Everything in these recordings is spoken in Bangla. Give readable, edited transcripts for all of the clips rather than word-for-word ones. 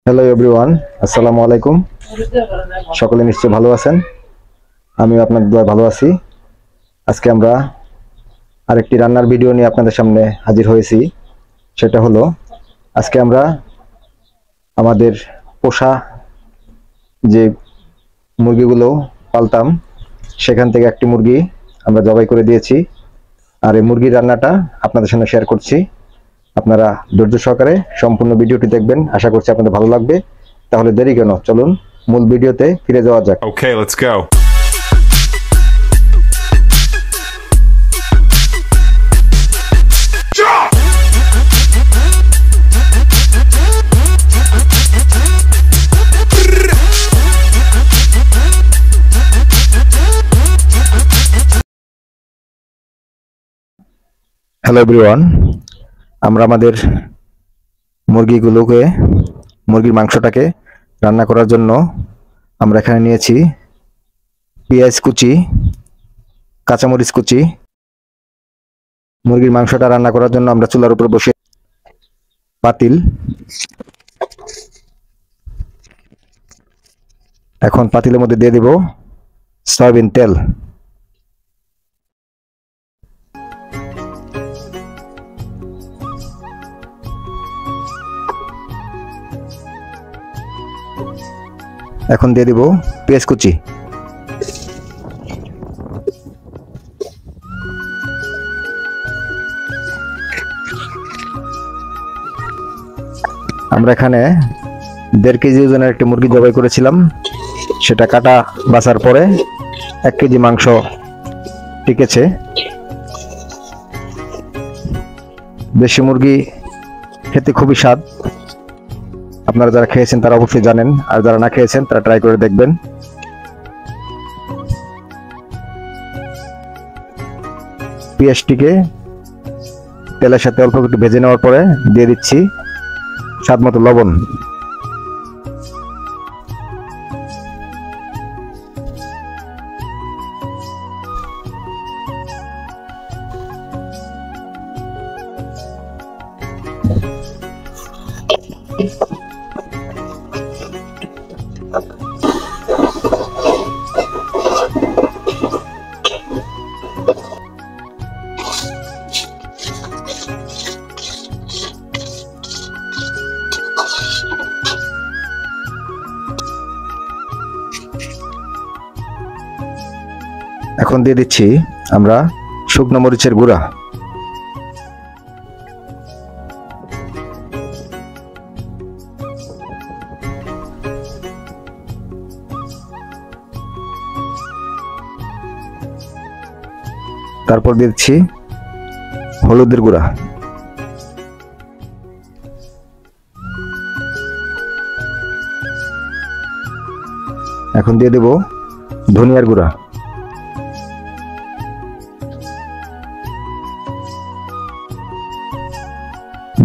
হ্যালো এভরিওয়ান, আসসালামু আলাইকুম। সকলে নিশ্চয়ই ভালো আছেন। আমিও আপনাদের দোয়ায় ভালো আছি। আজকে আমরা আরেকটি রান্নার ভিডিও নিয়ে আপনাদের সামনে হাজির হয়েছি। সেটা হলো, আজকে আমরা আমাদের পোষা যে মুরগিগুলো পালতাম সেখান থেকে একটি মুরগি আমরা জবাই করে দিয়েছি। আর এই মুরগির রান্নাটা আপনাদের সামনে শেয়ার করছি। আপনারা ধৈর্য সহকারে সম্পূর্ণ ভিডিওটি দেখবেন, আশা করছি আপনাদের ভালো লাগবে। তাহলে দেরি কেন, চলুন মূল ভিডিওতে ফিরে যাওয়া যাক। Okay, let's go. Hello everyone, আমরা আমাদের মুরগির মাংসটাকে রান্না করার জন্য আমরা এখানে নিয়েছি পেঁয়াজ কুচি, কাঁচামরিচ কুচি। মুরগির মাংসটা রান্না করার জন্য আমরা চুলার উপর বসে পাতিল, এখন পাতিলের মধ্যে দিয়ে দিব সয়াবিন তেল। এখন দিয়ে দিব পেঁয়াজ কুচি। আমরা এখানে 1.5 কেজি ওজনের একটি মুরগি জবাই করেছিলাম। সেটা কাটা বাছার পরে 1 কেজি মাংস টিকেছে। দেশি মুরগি খেতে খুবই স্বাদ। আপনারা যারা খেয়েছেন তারা অবশ্যই জানেন, আর যারা না খেয়েছেন তারা ট্রাই করে দেখবেন। পেঁয়াজটিকে তেলের সাথে অল্প একটু ভেজে নেওয়ার পরে দিয়ে দিচ্ছি স্বাদ মতো লবণ। এখন দিয়ে দিচ্ছি আমরা শুকনো মরিচের গুঁড়া। তারপর দিয়ে দিচ্ছি হলুদের গুঁড়া। এখন দিয়ে দেব ধনিয়ার গুঁড়া।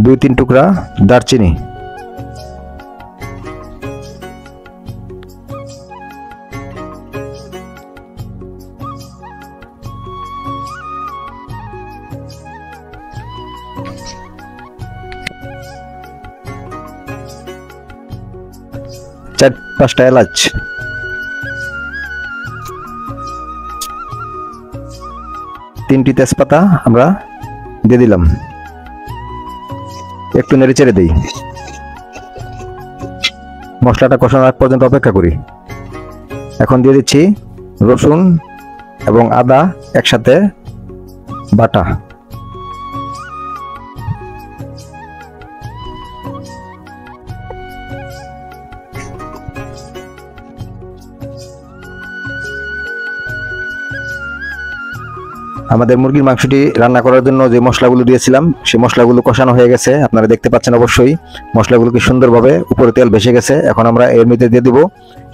দুই তিন টুকরা দারচিনি। চার পাঁচটা এলাচ। তিনটি তেজপাতা আমরা দিয়ে দিলাম। একটু নেড়ে চেড়ে দিই। মশলাটা কষানোর আগ পর্যন্ত অপেক্ষা করি। এখন দিয়ে দিচ্ছি রসুন এবং আদা একসাথে বাটা। আমাদের মুরগির মাংসটি রান্না করার জন্য যে মশলাগুলো দিয়েছিলাম সেই মশলাগুলো কষানো হয়ে গেছে, আপনারা দেখতে পাচ্ছেন। অবশ্যই মশলাগুলো কি সুন্দরভাবে উপরে তেল ভেসে গেছে। এখন আমরা এর মধ্যে দিয়ে দিব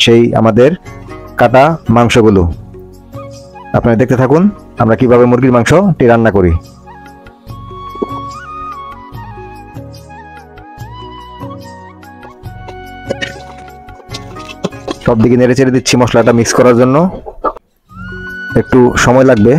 সেই আমাদের কাটা মাংসগুলো। আপনারা দেখতে থাকুন আমরা কিভাবে মুরগির মাংসটি রান্না করি। সব দিকে নেড়ে চেড়ে দিচ্ছি মশলাটা মিক্স করার জন্য। একটু সময় লাগবে।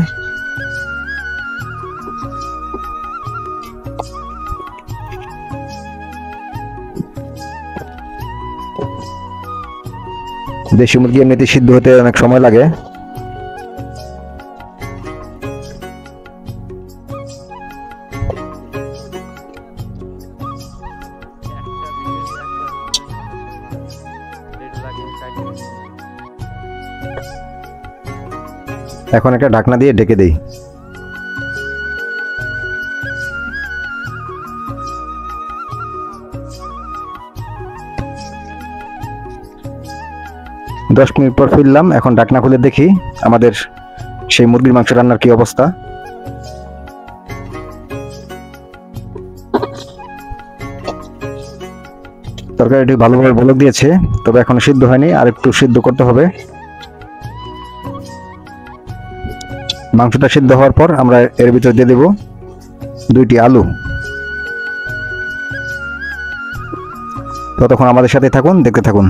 দেশি মুরগি এমনিতে সিদ্ধ হতে অনেক সময় লাগে। এখন একটা ঢাকনা দিয়ে ঢেকে দেই। দশ মিনিট পর ফিরলাম। এখন ঢাকনা খুলে দেখি আমাদের সেই মুরগির মাংস রান্নার কি অবস্থা। তরকারিটি ভালোভাবে বলক দিয়েছে, তবে এখনো সিদ্ধ হয়নি, আর একটু সিদ্ধ করতে হবে। মাংসটা সিদ্ধ হওয়ার পর আমরা এর ভিতর দিয়ে দেব 2টি আলু। ততক্ষণ আমাদের সাথে থাকুন, দেখতে থাকুন।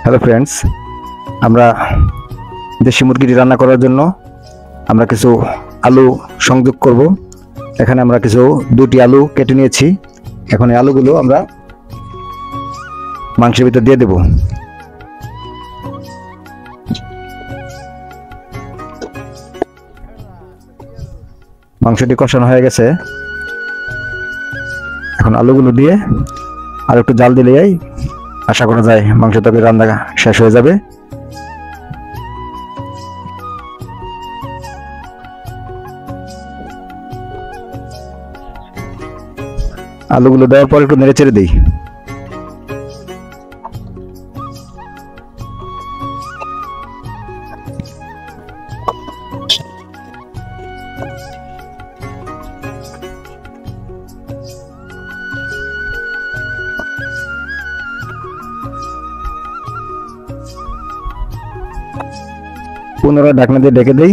হ্যালো ফ্রেন্ডস, আমরা দেশি মুরগিটি রান্না করার জন্য আমরা কিছু আলু সংযোগ করব। এখানে আমরা 2টি আলু কেটে নিয়েছি। এখন এই আলুগুলো আমরা মাংসের ভিতর দিয়ে দেব। মাংসটি কষানো হয়ে গেছে। এখন আলুগুলো দিয়ে আর একটু জাল দিলেই আশা করা যায় মাংস তরকারি রান্না শেষ হয়ে যাবে। আলুগুলো দেওয়ার পর একটু নেড়ে চেড়ে দিই। পুনরায় ঢাকনা দিয়ে ঢেকে দেই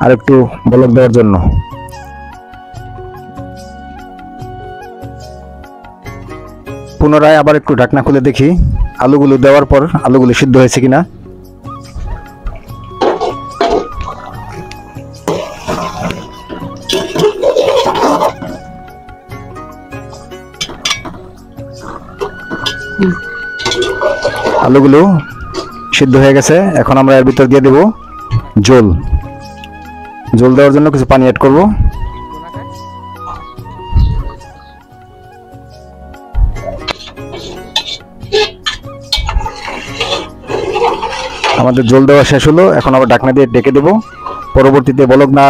আর একটু বলক দেওয়ার জন্য। পুনরায় আবার একটু ঢাকনা খুলে দেখি আলুগুলো দেওয়ার পর আলুগুলো সিদ্ধ হয়েছে কিনা। আলুগুলো সিদ্ধ হয়ে গেছে। এখন আমরা এর ভিতর দিয়ে দেব ঝোল। ঝোল দেওয়ার জন্য কিছু পানি অ্যাড করব। আমাদের ঝোল দেওয়া শেষ হলো। এখন আবার ঢাকনা দিয়ে ঢেকে দেব। পরবর্তীতে বলক না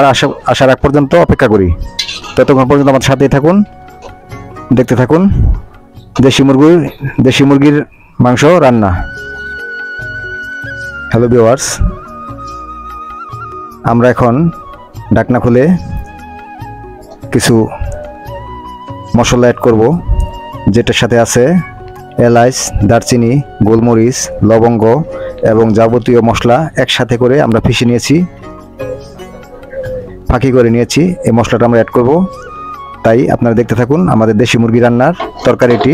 আসার আগ পর্যন্ত অপেক্ষা করি। ততক্ষণ পর্যন্ত আমার সাথেই থাকুন, দেখতে থাকুন দেশি মুরগির মাংস রান্না। হ্যালো ভিউয়ার্স, আমরা এখন ঢাকনা খুলে কিছু মশলা অ্যাড করব, যেটার সাথে আছে এলাচ, দারচিনি, গোলমরিচ, লবঙ্গ এবং যাবতীয় মশলা একসাথে করে আমরা পিষে নিয়েছি, ফাঁকি করে নিয়েছি। এই মশলাটা আমরা অ্যাড করব। তাই আপনারা দেখতে থাকুন আমাদের দেশি মুরগি রান্নার তরকারিটি।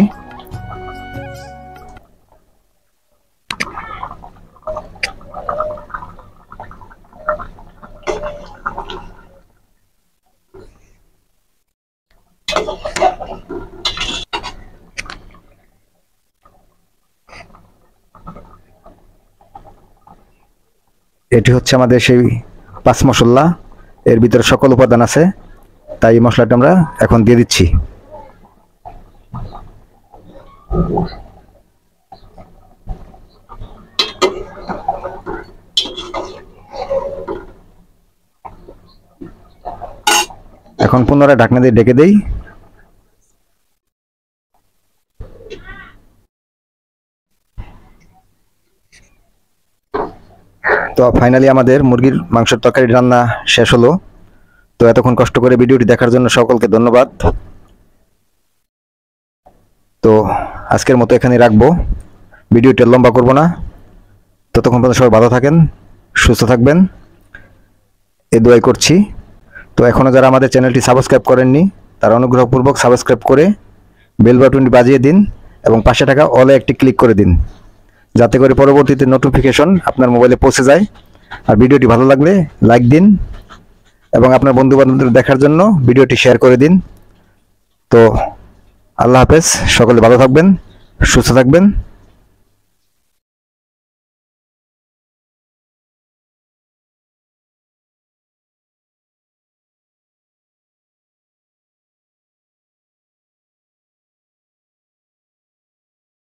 এটি হচ্ছে আমাদের সেই 5 মশলা। এর ভিতরে সকল উপাদান আছে, তাই এই মশলাটা আমরা এখন দিয়ে দিচ্ছি। এখন পুনরায় ঢাকনা দিয়ে ঢেকে দেই। তো ফাইনালি আমাদের মুরগির মাংসের তরকারি রান্না শেষ হলো। তো এতক্ষণ কষ্ট করে ভিডিওটি দেখার জন্য সকলকে ধন্যবাদ। তো আজকের মতো এখানেই রাখবো, ভিডিওটা লম্বা করব না। ততক্ষণ পর্যন্ত সবাই ভালো থাকেন, সুস্থ থাকবেন, এই দোয়াই করছি। তো এখনও যারা আমাদের চ্যানেলটি সাবস্ক্রাইব করেননি তারা অনুগ্রহপূর্বক সাবস্ক্রাইব করে বেল বাটনটি বাজিয়ে দিন এবং পাশে থাকা অলে একটি ক্লিক করে দিন, যাতে করে পরবর্তীতে নোটিফিকেশন আপনার মোবাইলে পৌঁছে যায়। আর ভিডিওটি ভালো লাগলে লাইক দিন এবং আপনার বন্ধু বান্ধবদের দেখার জন্য ভিডিওটি শেয়ার করে দিন। তো আল্লাহ হাফেজ, সকলে ভালো থাকবেন, সুস্থ থাকবেন।